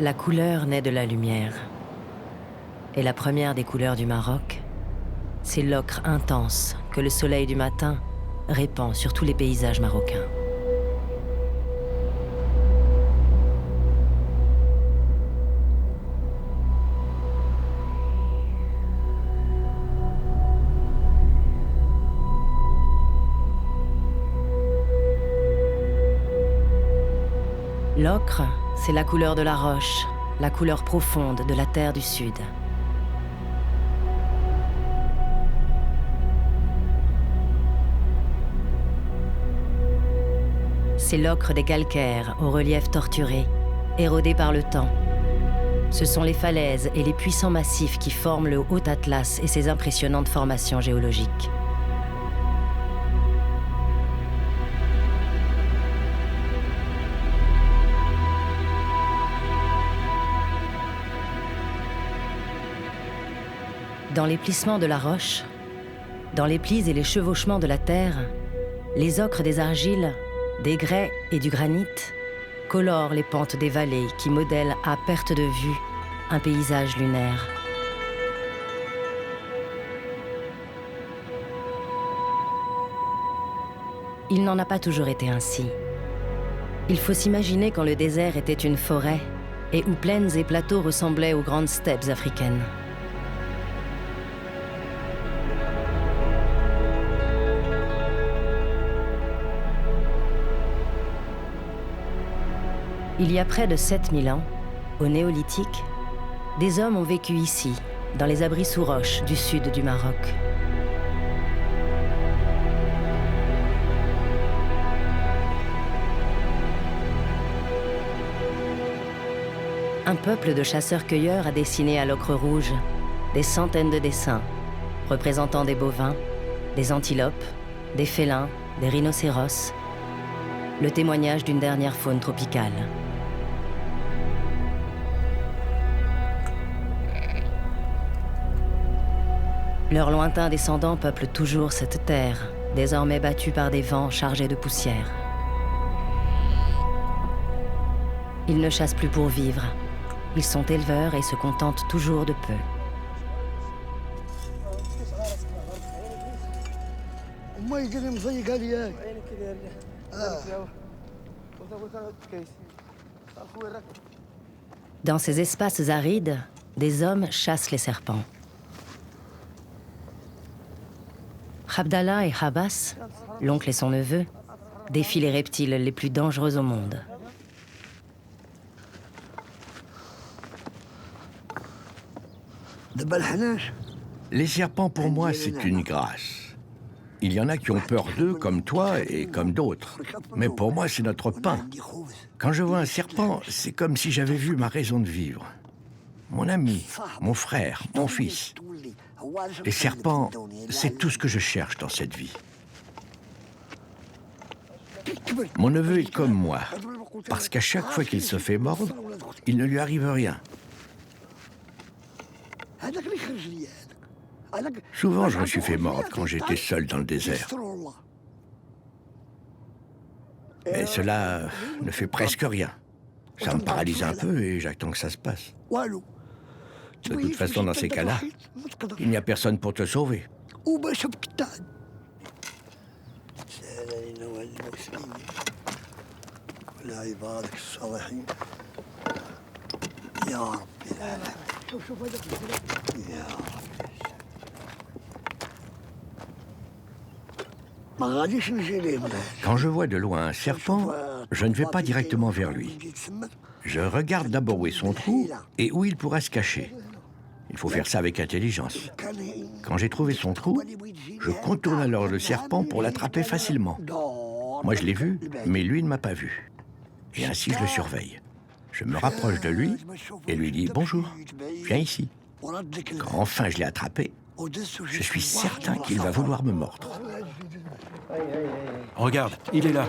La couleur naît de la lumière. Et la première des couleurs du Maroc, c'est l'ocre intense que le soleil du matin répand sur tous les paysages marocains. L'ocre, c'est la couleur de la roche, la couleur profonde de la terre du Sud. C'est l'ocre des calcaires au relief torturé, érodé par le temps. Ce sont les falaises et les puissants massifs qui forment le Haut Atlas et ses impressionnantes formations géologiques. Dans les plissements de la roche, dans les plis et les chevauchements de la terre, les ocres des argiles, des grès et du granit colorent les pentes des vallées qui modèlent à perte de vue un paysage lunaire. Il n'en a pas toujours été ainsi. Il faut s'imaginer quand le désert était une forêt et où plaines et plateaux ressemblaient aux grandes steppes africaines. Il y a près de 7000 ans, au Néolithique, des hommes ont vécu ici, dans les abris sous roches du sud du Maroc. Un peuple de chasseurs-cueilleurs a dessiné à l'ocre rouge des centaines de dessins représentant des bovins, des antilopes, des félins, des rhinocéros, le témoignage d'une dernière faune tropicale. Leurs lointains descendants peuplent toujours cette terre, désormais battue par des vents chargés de poussière. Ils ne chassent plus pour vivre. Ils sont éleveurs et se contentent toujours de peu. Dans ces espaces arides, des hommes chassent les serpents. Abdallah et Habas, l'oncle et son neveu, défient les reptiles les plus dangereux au monde. Les serpents, pour moi, c'est une grâce. Il y en a qui ont peur d'eux, comme toi et comme d'autres. Mais pour moi, c'est notre pain. Quand je vois un serpent, c'est comme si j'avais vu ma raison de vivre. Mon ami, mon frère, mon fils. Les serpents, c'est tout ce que je cherche dans cette vie. Mon neveu est comme moi, parce qu'à chaque fois qu'il se fait mordre, il ne lui arrive rien. Souvent, je me suis fait mordre quand j'étais seul dans le désert. Mais cela ne fait presque rien. Ça me paralyse un peu et j'attends que ça se passe. De toute façon, dans ces cas-là, il n'y a personne pour te sauver. Quand je vois de loin un serpent, je ne vais pas directement vers lui. Je regarde d'abord où est son trou et où il pourra se cacher. Il faut faire ça avec intelligence. Quand j'ai trouvé son trou, je contourne alors le serpent pour l'attraper facilement. Moi, je l'ai vu, mais lui ne m'a pas vu. Et ainsi, je le surveille. Je me rapproche de lui et lui dis « Bonjour, viens ici ». Quand enfin je l'ai attrapé, je suis certain qu'il va vouloir me mordre. Regarde, il est là.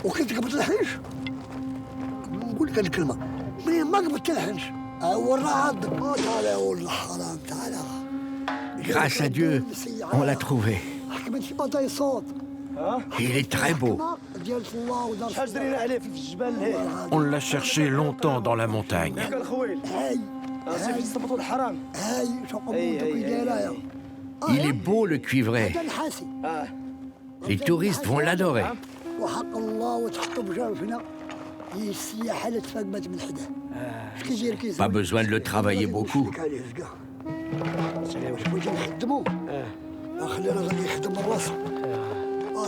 وكنت قبضت الحنش نقول لك هذه الكلمه ما قبضت الحنش Grâce à Dieu, on l'a trouvé. Il est très beau. On l'a cherché longtemps dans la montagne. Il est beau, le cuivré. Les touristes vont l'adorer. Pas besoin de le travailler beaucoup.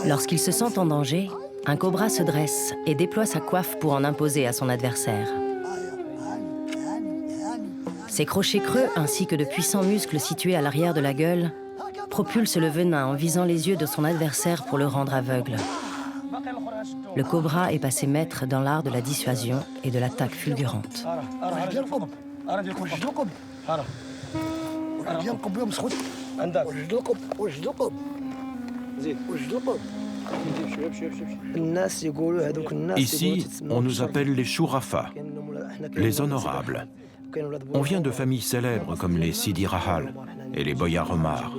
Lorsqu'il se sent en danger, un cobra se dresse et déploie sa coiffe pour en imposer à son adversaire. Ses crochets creux ainsi que de puissants muscles situés à l'arrière de la gueule propulsent le venin en visant les yeux de son adversaire pour le rendre aveugle. Le cobra est passé maître dans l'art de la dissuasion et de l'attaque fulgurante. Ici, on nous appelle les Shurafa, les honorables. On vient de familles célèbres comme les Sidi Rahal et les Boyar Omar.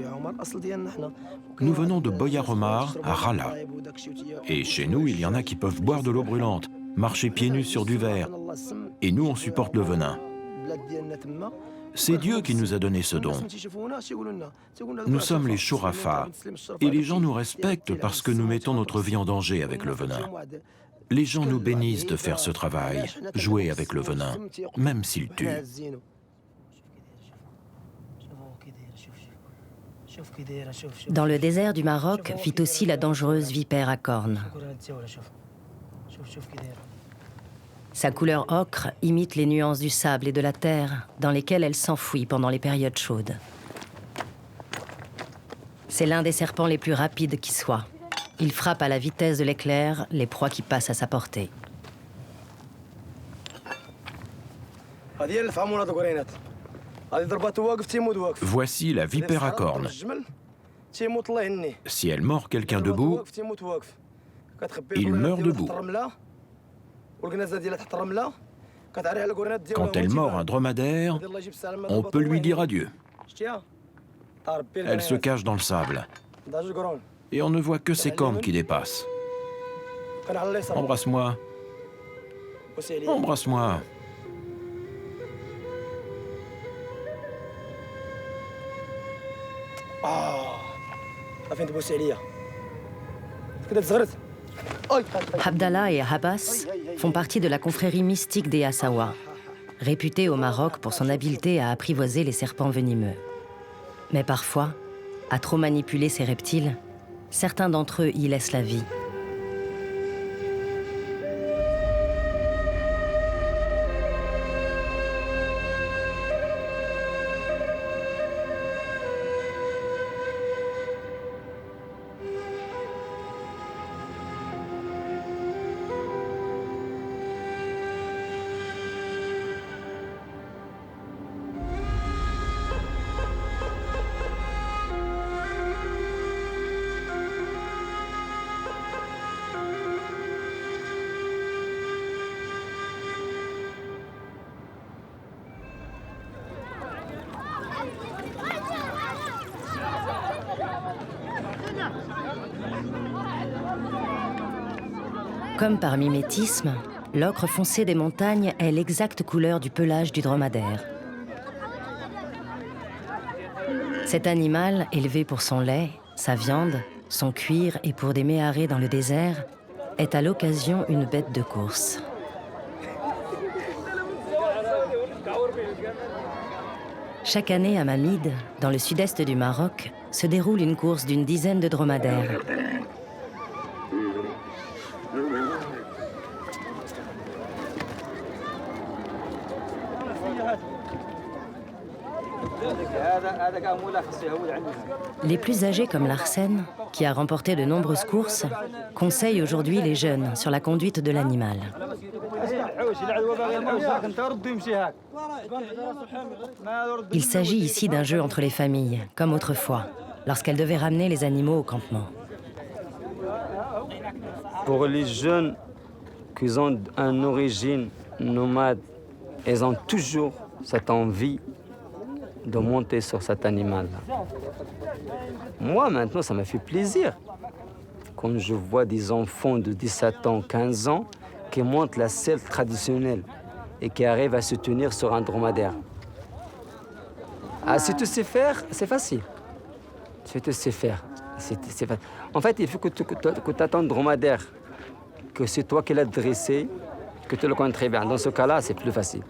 Nous venons de Boyar Omar à Rala. Et chez nous, il y en a qui peuvent boire de l'eau brûlante, marcher pieds nus sur du verre. Et nous, on supporte le venin. C'est Dieu qui nous a donné ce don. Nous sommes les Shurafa, et les gens nous respectent parce que nous mettons notre vie en danger avec le venin. Les gens nous bénissent de faire ce travail, jouer avec le venin, même s'il tue. Dans le désert du Maroc vit aussi la dangereuse vipère à cornes. Sa couleur ocre imite les nuances du sable et de la terre dans lesquelles elle s'enfouit pendant les périodes chaudes. C'est l'un des serpents les plus rapides qui soit. Il frappe à la vitesse de l'éclair les proies qui passent à sa portée. Voici la vipère à cornes. Si elle mord quelqu'un debout, il meurt debout. Quand elle mord un dromadaire, on peut lui dire adieu. Elle se cache dans le sable. Et on ne voit que ses cornes qui dépassent. Embrasse-moi. Embrasse-moi. Abdallah et Abbas font partie de la confrérie mystique des Assawa, réputée au Maroc pour son habileté à apprivoiser les serpents venimeux. Mais parfois, à trop manipuler ces reptiles, certains d'entre eux y laissent la vie. Comme par mimétisme, l'ocre foncé des montagnes est l'exacte couleur du pelage du dromadaire. Cet animal, élevé pour son lait, sa viande, son cuir et pour des méharées dans le désert, est à l'occasion une bête de course. Chaque année à Mamid, dans le sud-est du Maroc, se déroule une course d'une dizaine de dromadaires. Les plus âgés comme Larsen, qui a remporté de nombreuses courses, conseillent aujourd'hui les jeunes sur la conduite de l'animal. Il s'agit ici d'un jeu entre les familles, comme autrefois, lorsqu'elles devaient ramener les animaux au campement. Pour les jeunes qui ont une origine nomade, ils ont toujours cette envie de monter sur cet animal-là. Moi, maintenant, ça m'a fait plaisir. Quand je vois des enfants de 17 ans, 15 ans, qui montent la selle traditionnelle et qui arrivent à se tenir sur un dromadaire. Ah, si tu sais faire, c'est facile. Si tu sais faire, c'est facile. En fait, il faut que tu attends un dromadaire, que c'est toi qui l'as dressé, que tu le connais très bien. Dans ce cas-là, c'est plus facile.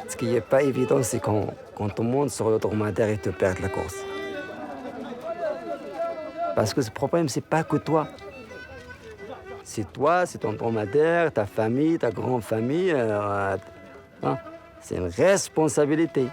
Ce qui n'est pas évident, c'est quand on monte sur le dromadaire et te perds la course. Parce que ce problème, c'est pas que toi. C'est toi, c'est ton dromadaire, ta famille, ta grande famille. Hein? C'est une responsabilité.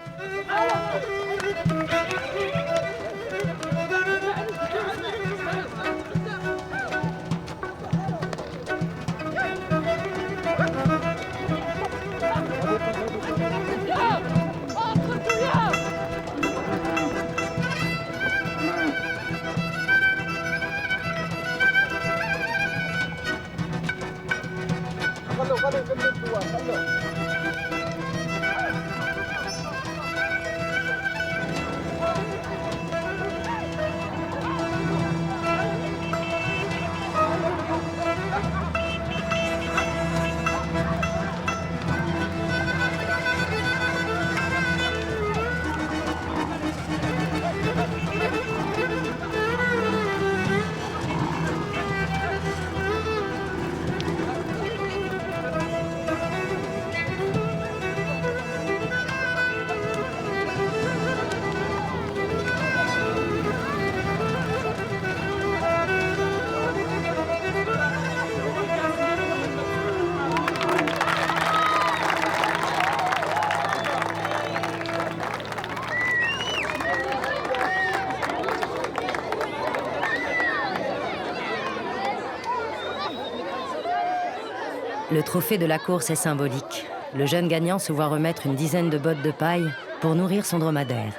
Le trophée de la course est symbolique. Le jeune gagnant se voit remettre une dizaine de bottes de paille pour nourrir son dromadaire.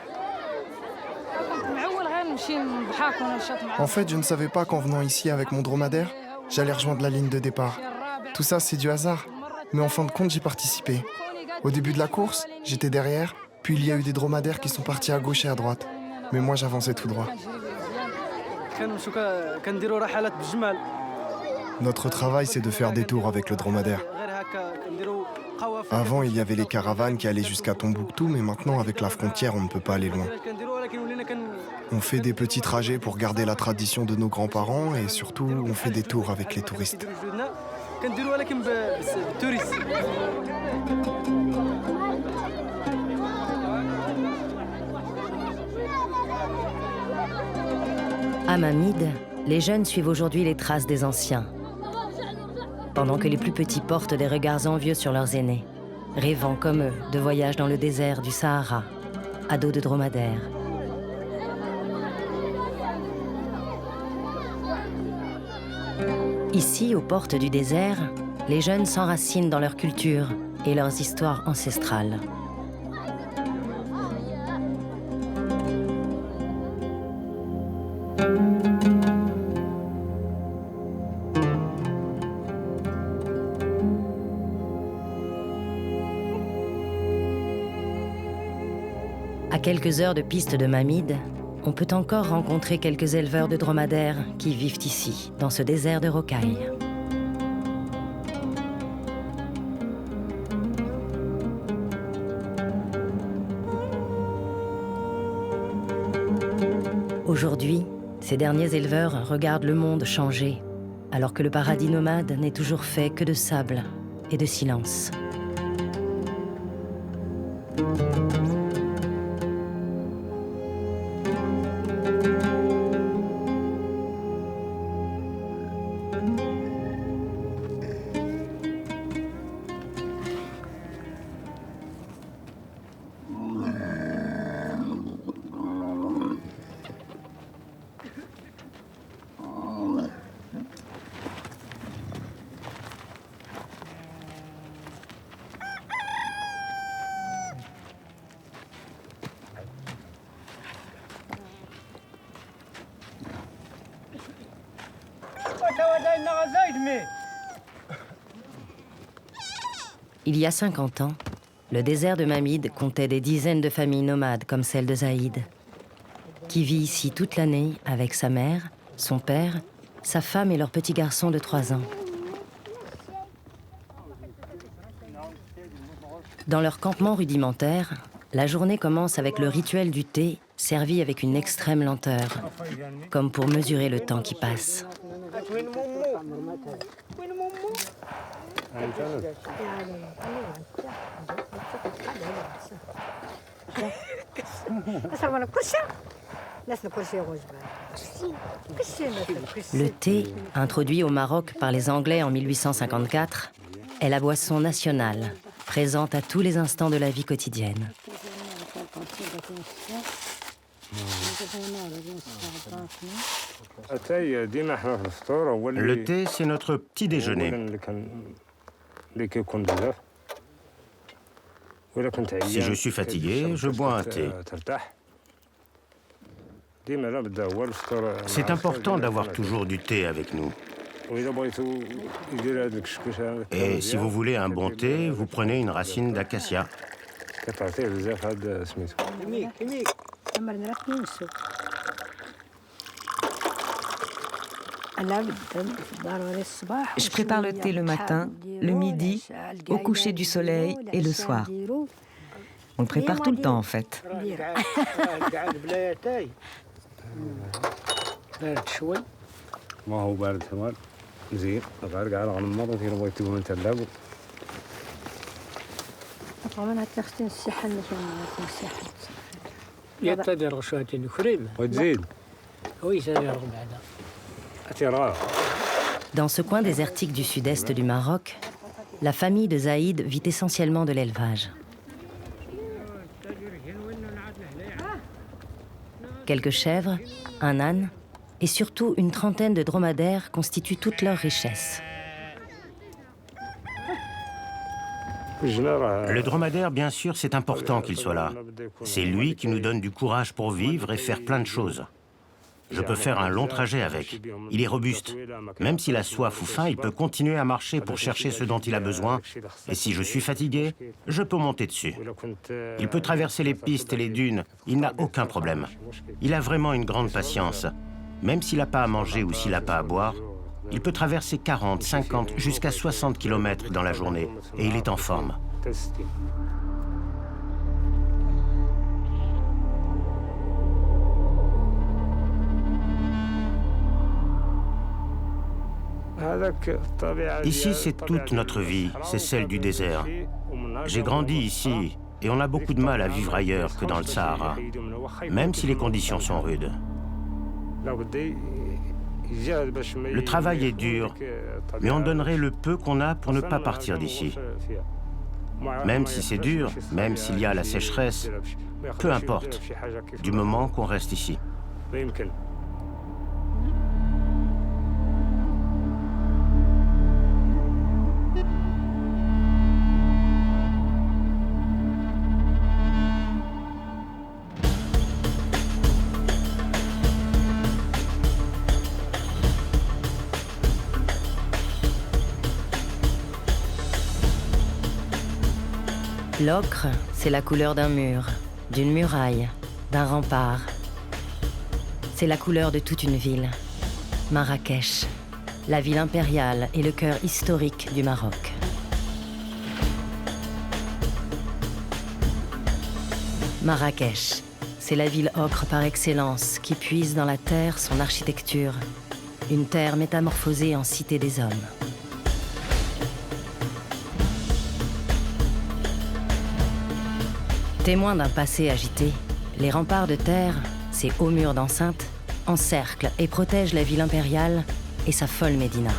En fait, je ne savais pas qu'en venant ici avec mon dromadaire, j'allais rejoindre la ligne de départ. Tout ça, c'est du hasard. Mais en fin de compte, j'y participé. Au début de la course, j'étais derrière, puis il y a eu des dromadaires qui sont partis à gauche et à droite. Mais moi, j'avançais tout droit. Notre travail, c'est de faire des tours avec le dromadaire. Avant, il y avait les caravanes qui allaient jusqu'à Tombouctou, mais maintenant, avec la frontière, on ne peut pas aller loin. On fait des petits trajets pour garder la tradition de nos grands-parents et surtout, on fait des tours avec les touristes. À Mamid, les jeunes suivent aujourd'hui les traces des anciens, pendant que les plus petits portent des regards envieux sur leurs aînés, rêvant comme eux de voyages dans le désert du Sahara, à dos de dromadaire. Ici, aux portes du désert, les jeunes s'enracinent dans leur culture et leurs histoires ancestrales. À quelques heures de piste de Mamid, on peut encore rencontrer quelques éleveurs de dromadaires qui vivent ici, dans ce désert de rocailles. Aujourd'hui, ces derniers éleveurs regardent le monde changer, alors que le paradis nomade n'est toujours fait que de sable et de silence. Il y a 50 ans, le désert de Mamid comptait des dizaines de familles nomades comme celle de Zaïd, qui vit ici toute l'année avec sa mère, son père, sa femme et leur petit garçon de 3 ans. Dans leur campement rudimentaire, la journée commence avec le rituel du thé, servi avec une extrême lenteur, comme pour mesurer le temps qui passe. Le thé, introduit au Maroc par les Anglais en 1854, est la boisson nationale, présente à tous les instants de la vie quotidienne. Le thé, c'est notre petit déjeuner. Si je suis fatigué, je bois un thé. C'est important d'avoir toujours du thé avec nous. Et si vous voulez un bon thé, vous prenez une racine d'acacia. Je prépare le thé le matin, le midi, au coucher du soleil et le soir. On le prépare tout le temps en fait. Dans ce coin désertique du sud-est du Maroc, la famille de Zaïd vit essentiellement de l'élevage. Quelques chèvres, un âne et surtout une trentaine de dromadaires constituent toute leur richesse. Le dromadaire, bien sûr, c'est important qu'il soit là. C'est lui qui nous donne du courage pour vivre et faire plein de choses. Je peux faire un long trajet avec. Il est robuste. Même s'il a soif ou faim, il peut continuer à marcher pour chercher ce dont il a besoin. Et si je suis fatigué, je peux monter dessus. Il peut traverser les pistes et les dunes. Il n'a aucun problème. Il a vraiment une grande patience. Même s'il n'a pas à manger ou s'il n'a pas à boire, il peut traverser 40, 50, jusqu'à 60 km dans la journée. Et il est en forme. Ici, c'est toute notre vie, c'est celle du désert. J'ai grandi ici et on a beaucoup de mal à vivre ailleurs que dans le Sahara, même si les conditions sont rudes. Le travail est dur, mais on donnerait le peu qu'on a pour ne pas partir d'ici. Même si c'est dur, même s'il y a la sécheresse, peu importe, du moment qu'on reste ici. L'ocre, c'est la couleur d'un mur, d'une muraille, d'un rempart. C'est la couleur de toute une ville. Marrakech, la ville impériale et le cœur historique du Maroc. Marrakech, c'est la ville ocre par excellence qui puise dans la terre son architecture. Une terre métamorphosée en cité des hommes. Témoins d'un passé agité, les remparts de terre, ces hauts murs d'enceinte, encerclent et protègent la ville impériale et sa folle médina.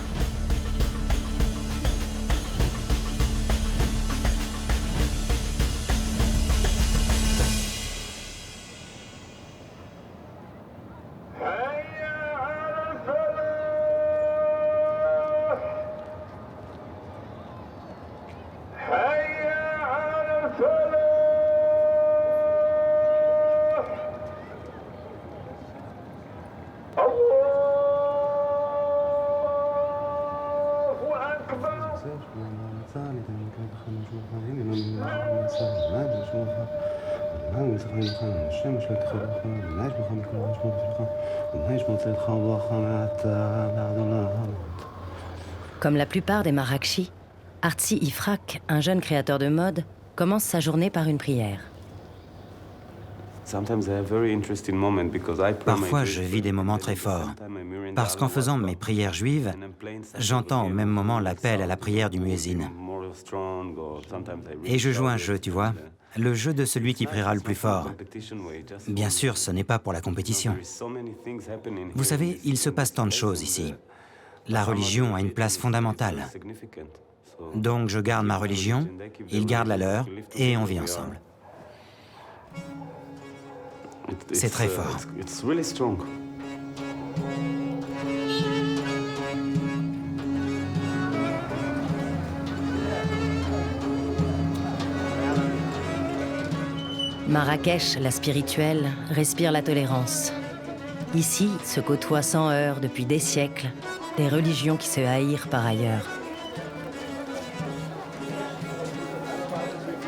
Comme la plupart des Marrakchis, Artzi Ifrak, un jeune créateur de mode, commence sa journée par une prière. Parfois, je vis des moments très forts, parce qu'en faisant mes prières juives, j'entends au même moment l'appel à la prière du muezzin. Et je joue un jeu, tu vois, le jeu de celui qui priera le plus fort. Bien sûr, ce n'est pas pour la compétition. Vous savez, il se passe tant de choses ici. La religion a une place fondamentale. Donc je garde ma religion, il garde la leur, et on vit ensemble. C'est très fort. Marrakech, la spirituelle, respire la tolérance. Ici se côtoient sans heurts depuis des siècles des religions qui se haïrent par ailleurs.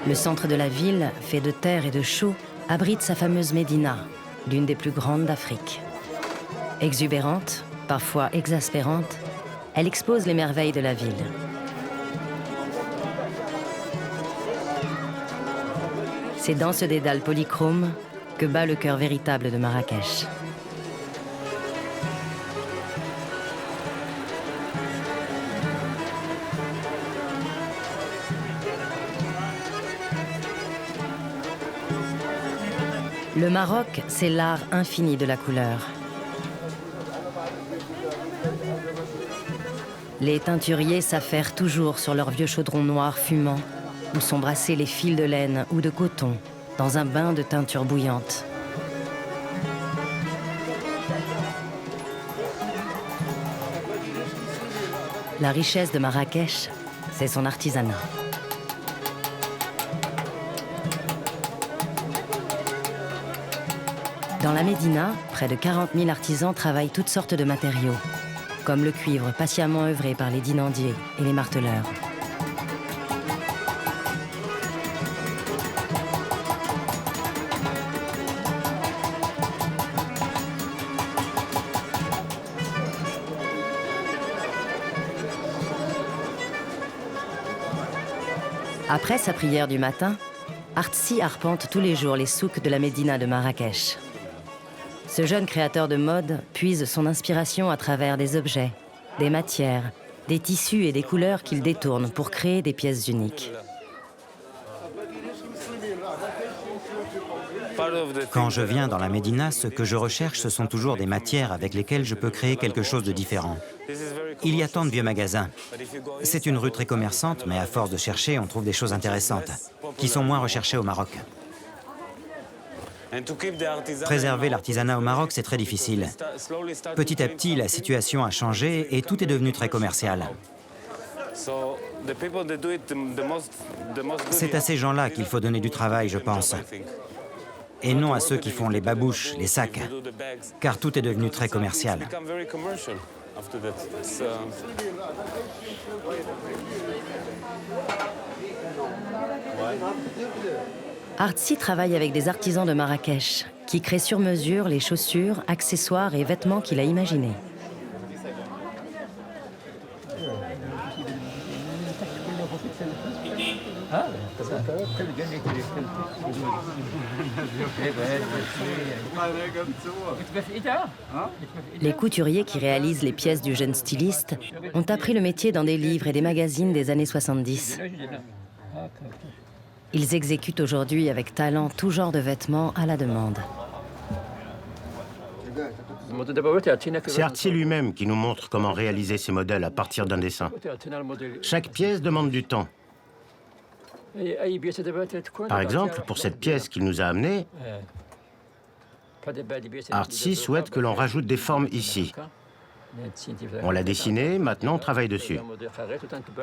Le centre de la ville, fait de terre et de chaux, abrite sa fameuse Médina, l'une des plus grandes d'Afrique. Exubérante, parfois exaspérante, elle expose les merveilles de la ville. C'est dans ce dédale polychrome que bat le cœur véritable de Marrakech. Le Maroc, c'est l'art infini de la couleur. Les teinturiers s'affairent toujours sur leurs vieux chaudrons noirs fumants, où sont brassés les fils de laine ou de coton, dans un bain de teinture bouillante. La richesse de Marrakech, c'est son artisanat. Dans la Médina, près de 40 000 artisans travaillent toutes sortes de matériaux, comme le cuivre patiemment œuvré par les dinandiers et les marteleurs. Après sa prière du matin, Artzi arpente tous les jours les souks de la Médina de Marrakech. Ce jeune créateur de mode puise son inspiration à travers des objets, des matières, des tissus et des couleurs qu'il détourne pour créer des pièces uniques. Quand je viens dans la Médina, ce que je recherche, ce sont toujours des matières avec lesquelles je peux créer quelque chose de différent. Il y a tant de vieux magasins. C'est une rue très commerçante, mais à force de chercher, on trouve des choses intéressantes, qui sont moins recherchées au Maroc. Préserver l'artisanat au Maroc, c'est très difficile. Petit à petit, la situation a changé et tout est devenu très commercial. C'est à ces gens-là qu'il faut donner du travail, je pense. Et non à ceux qui font les babouches, les sacs, car tout est devenu très commercial. Artzi travaille avec des artisans de Marrakech qui créent sur mesure les chaussures, accessoires et vêtements qu'il a imaginés. Les couturiers qui réalisent les pièces du jeune styliste ont appris le métier dans des livres et des magazines des années 70. Ils exécutent aujourd'hui avec talent tout genre de vêtements à la demande. C'est Artzi lui-même qui nous montre comment réaliser ces modèles à partir d'un dessin. Chaque pièce demande du temps. Par exemple, pour cette pièce qu'il nous a amenée, Artzi souhaite que l'on rajoute des formes ici. On l'a dessinée, maintenant on travaille dessus.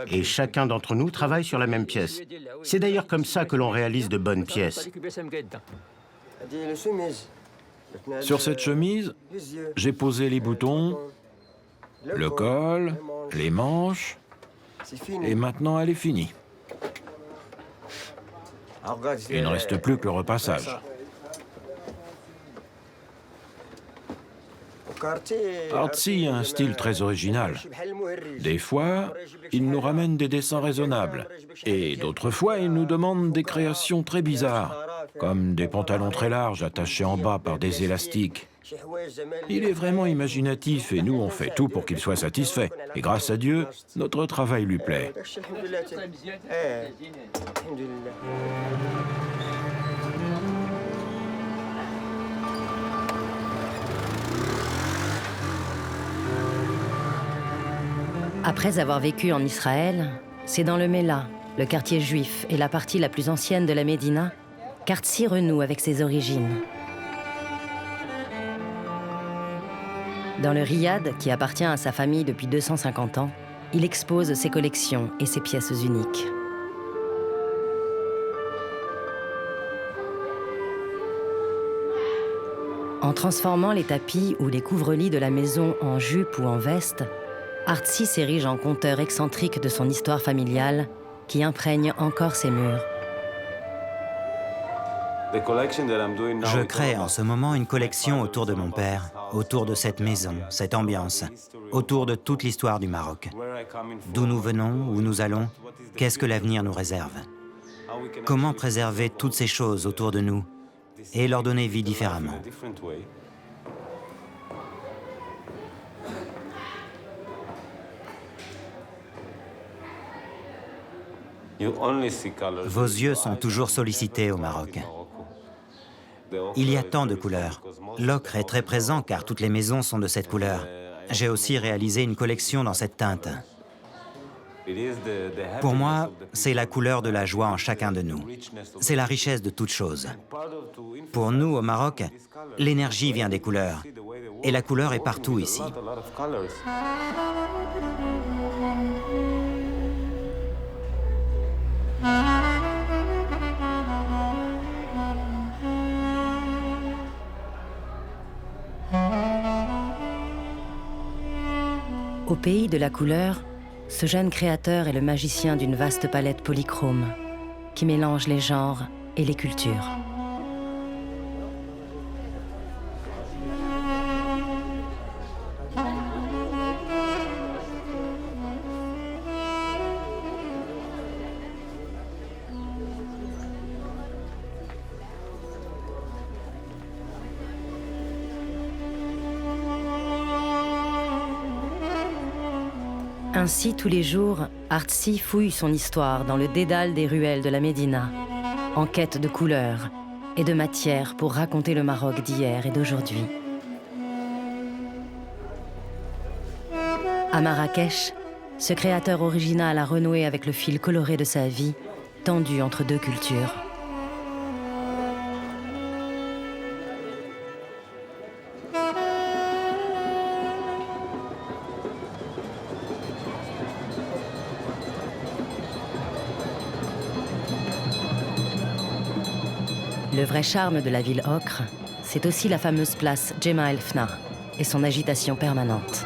Et chacun d'entre nous travaille sur la même pièce. C'est d'ailleurs comme ça que l'on réalise de bonnes pièces. Sur cette chemise, j'ai posé les boutons, le col, les manches, Et maintenant, elle est finie. Il ne reste plus que le repassage. Artsy a un style très original. Des fois, il nous ramène des dessins raisonnables. Et d'autres fois, il nous demande des créations très bizarres, comme des pantalons très larges attachés en bas par des élastiques. Il est vraiment imaginatif et nous, on fait tout pour qu'il soit satisfait. Et grâce à Dieu, notre travail lui plaît. Après avoir vécu en Israël, c'est dans le Mela, le quartier juif et la partie la plus ancienne de la Médina, qu'Artsy renoue avec ses origines. Dans le riad, qui appartient à sa famille depuis 250 ans, il expose ses collections et ses pièces uniques. En transformant les tapis ou les couvre-lits de la maison en jupe ou en veste, Artsy s'érige en conteur excentrique de son histoire familiale qui imprègne encore ses murs. Je crée en ce moment une collection autour de mon père, autour de cette maison, cette ambiance, autour de toute l'histoire du Maroc. D'où nous venons, où nous allons, qu'est-ce que l'avenir nous réserve? Comment préserver toutes ces choses autour de nous et leur donner vie différemment? Vos yeux sont toujours sollicités au Maroc. Il y a tant de couleurs. L'ocre est très présent car toutes les maisons sont de cette couleur. J'ai aussi réalisé une collection dans cette teinte. Pour moi, c'est la couleur de la joie en chacun de nous. C'est la richesse de toute chose. Pour nous, au Maroc, l'énergie vient des couleurs. Et la couleur est partout ici. Au pays de la couleur, ce jeune créateur est le magicien d'une vaste palette polychrome qui mélange les genres et les cultures. Ainsi, tous les jours, Artsy fouille son histoire dans le dédale des ruelles de la Médina, en quête de couleurs et de matière pour raconter le Maroc d'hier et d'aujourd'hui. À Marrakech, ce créateur original a renoué avec le fil coloré de sa vie, tendu entre deux cultures. Le vrai charme de la ville ocre, c'est aussi la fameuse place Jemaa el-Fna et son agitation permanente.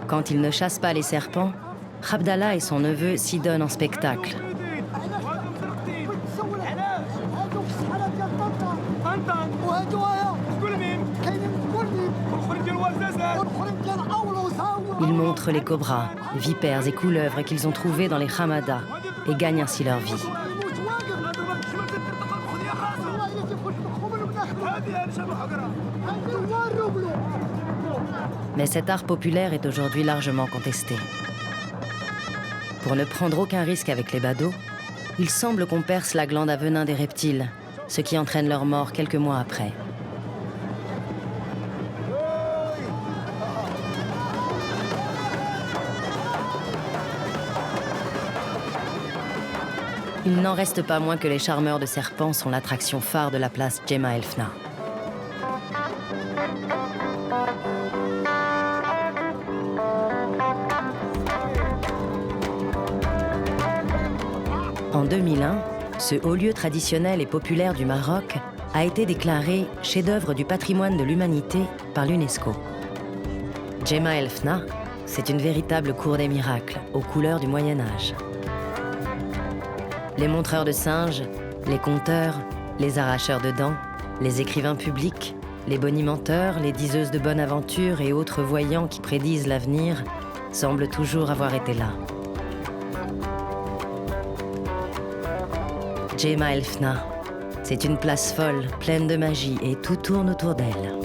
Quand il ne chasse pas les serpents, Abdallah et son neveu s'y donnent en spectacle. Ils montrent les cobras, vipères et couleuvres qu'ils ont trouvés dans les hamadas et gagnent ainsi leur vie. Mais cet art populaire est aujourd'hui largement contesté. Pour ne prendre aucun risque avec les badauds, il semble qu'on perce la glande à venin des reptiles, ce qui entraîne leur mort quelques mois après. Il n'en reste pas moins que les charmeurs de serpents sont l'attraction phare de la place Jemaa el-Fna. En 2001, Ce haut lieu traditionnel et populaire du Maroc a été déclaré chef-d'œuvre du patrimoine de l'humanité par l'UNESCO. Djemma El Fna, c'est une véritable cour des miracles aux couleurs du Moyen-Âge. Les montreurs de singes, les conteurs, les arracheurs de dents, les écrivains publics, les bonimenteurs, les diseuses de bonne aventure et autres voyants qui prédisent l'avenir semblent toujours avoir été là. Djemma El Fna, c'est une place folle, pleine de magie et tout tourne autour d'elle.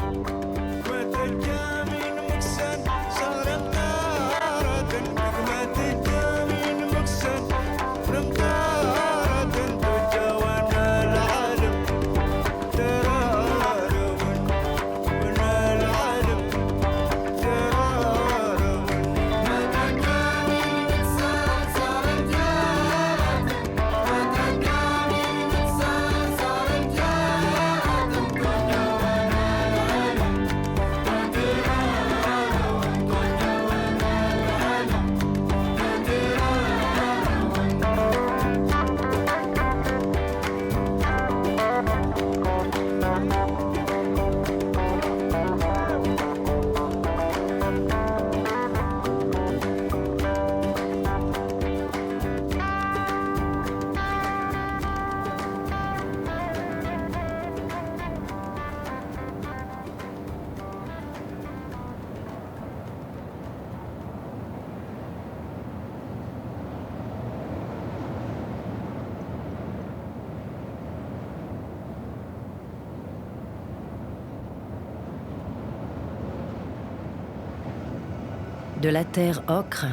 De la terre ocre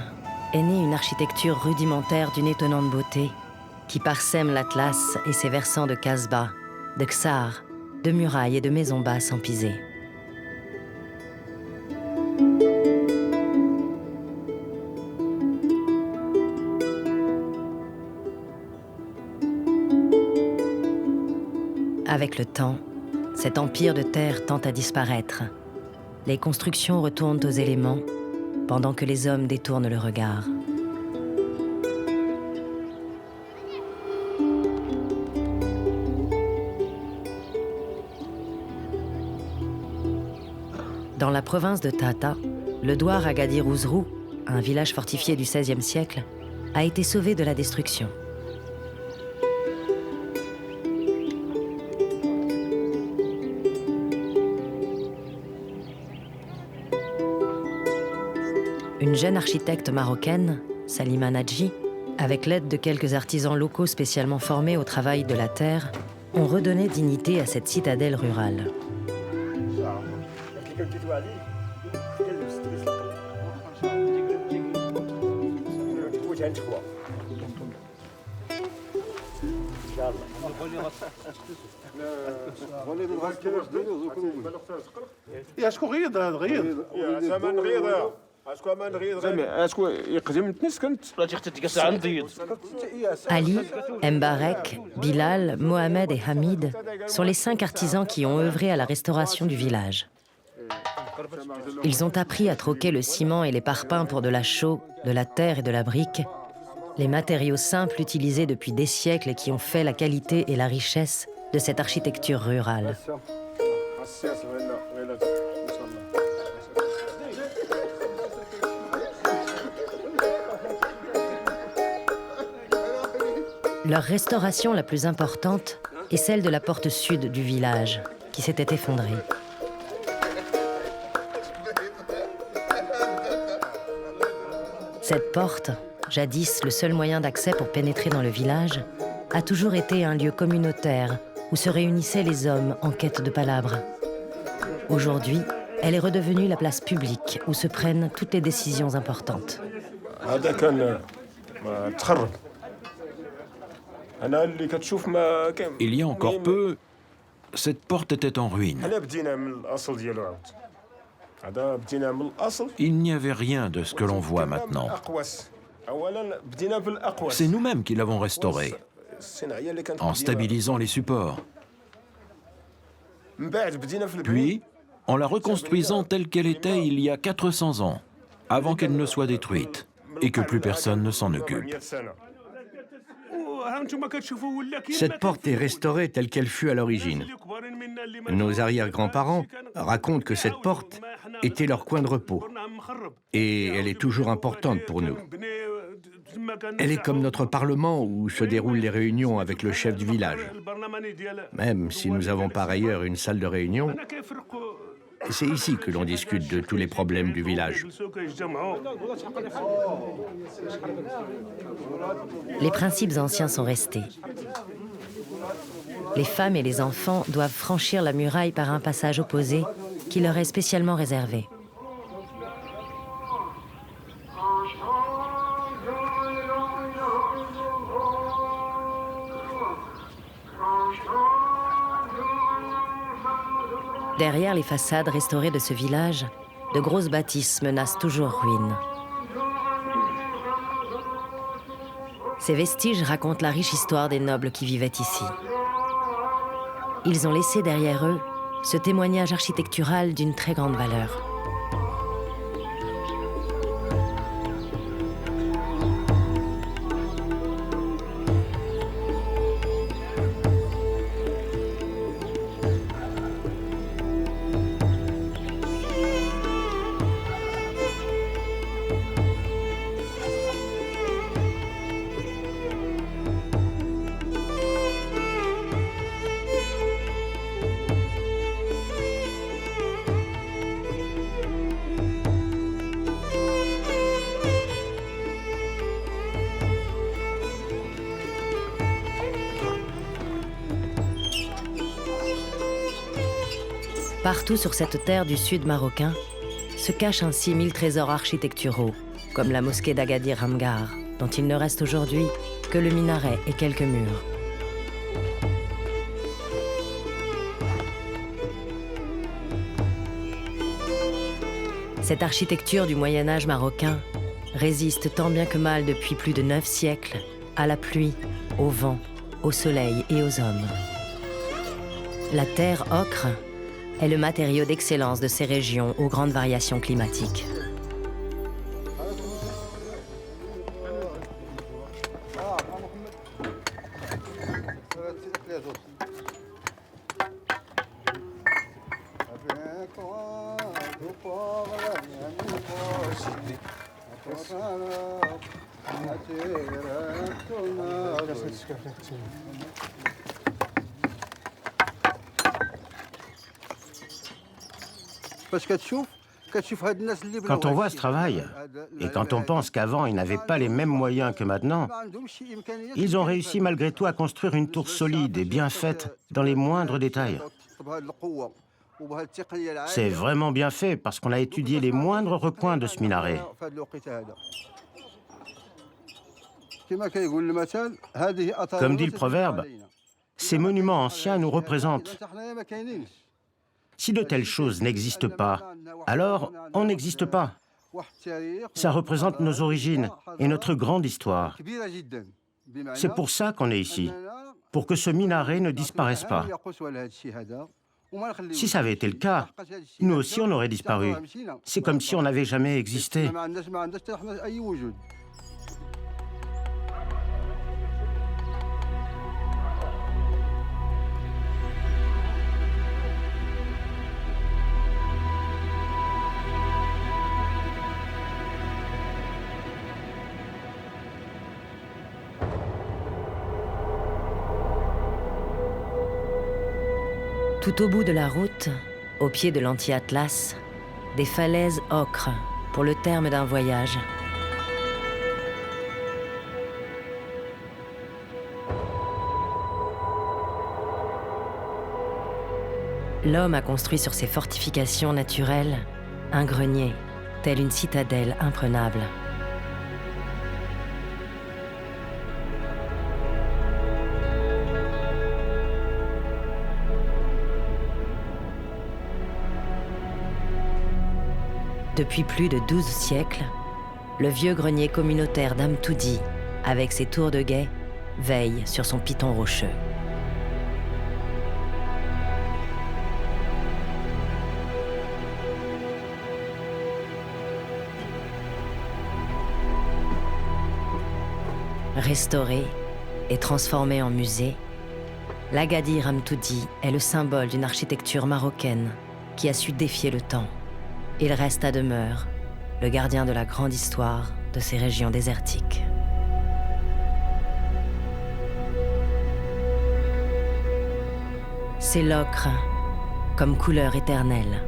est née une architecture rudimentaire d'une étonnante beauté qui parsème l'Atlas et ses versants de Casbah, de Ksar, de murailles et de maisons basses empisées. Avec le temps, cet empire de terre tend à disparaître. Les constructions retournent aux éléments, pendant que les hommes détournent le regard. Dans la province de Tata, le douar Agadir Ouzrou, un village fortifié du XVIe siècle, a été sauvé de la destruction. Une jeune architecte marocaine, Salima Nadji, avec l'aide de quelques artisans locaux spécialement formés au travail de la terre, ont redonné dignité à cette citadelle rurale. Ali, Mbarek, Bilal, Mohamed et Hamid sont les 5 artisans qui ont œuvré à la restauration du village. Ils ont appris à troquer le ciment et les parpaings pour de la chaux, de la terre et de la brique, les matériaux simples utilisés depuis des siècles et qui ont fait la qualité et la richesse de cette architecture rurale. Leur restauration la plus importante est celle de la porte sud du village, qui s'était effondrée. Cette porte, jadis le seul moyen d'accès pour pénétrer dans le village, a toujours été un lieu communautaire où se réunissaient les hommes en quête de palabres. Aujourd'hui, elle est redevenue la place publique où se prennent toutes les décisions importantes. Il y a encore peu, cette porte était en ruine. Il n'y avait rien de ce que l'on voit maintenant. C'est nous-mêmes qui l'avons restaurée, en stabilisant les supports. Puis, en la reconstruisant telle qu'elle était il y a 400 ans, avant qu'elle ne soit détruite, et que plus personne ne s'en occupe. Cette porte est restaurée telle qu'elle fut à l'origine. Nos arrière-grands-parents racontent que cette porte était leur coin de repos. Et elle est toujours importante pour nous. Elle est comme notre parlement où se déroulent les réunions avec le chef du village. Même si nous avons par ailleurs une salle de réunion, c'est ici que l'on discute de tous les problèmes du village. Les principes anciens sont restés. Les femmes et les enfants doivent franchir la muraille par un passage opposé qui leur est spécialement réservé. Derrière les façades restaurées de ce village, de grosses bâtisses menacent toujours ruines. Ces vestiges racontent la riche histoire des nobles qui vivaient ici. Ils ont laissé derrière eux ce témoignage architectural d'une très grande valeur. Partout sur cette terre du sud marocain se cachent ainsi 1000 trésors architecturaux, comme la mosquée d'Agadir Ramgar, dont il ne reste aujourd'hui que le minaret et quelques murs. Cette architecture du Moyen-Âge marocain résiste tant bien que mal depuis plus de 9 siècles à la pluie, au vent, au soleil et aux hommes. La terre ocre est le matériau d'excellence de ces régions aux grandes variations climatiques. Quand on voit ce travail, et quand on pense qu'avant ils n'avaient pas les mêmes moyens que maintenant, ils ont réussi malgré tout à construire une tour solide et bien faite dans les moindres détails. C'est vraiment bien fait parce qu'on a étudié les moindres recoins de ce minaret. Comme dit le proverbe, ces monuments anciens nous représentent. Si de telles choses n'existent pas, alors on n'existe pas. Ça représente nos origines et notre grande histoire. C'est pour ça qu'on est ici, pour que ce minaret ne disparaisse pas. Si ça avait été le cas, nous aussi on aurait disparu. C'est comme si on n'avait jamais existé. Tout au bout de la route, au pied de l'anti-Atlas, des falaises ocre pour le terme d'un voyage. L'homme a construit sur ces fortifications naturelles un grenier, tel une citadelle imprenable. Depuis plus de 12 siècles, le vieux grenier communautaire d'Amtoudi, avec ses tours de guet, veille sur son piton rocheux. Restauré, et transformée en musée, l'Agadir Amtoudi est le symbole d'une architecture marocaine qui a su défier le temps. Il reste à demeure le gardien de la grande histoire de ces régions désertiques. C'est l'ocre comme couleur éternelle.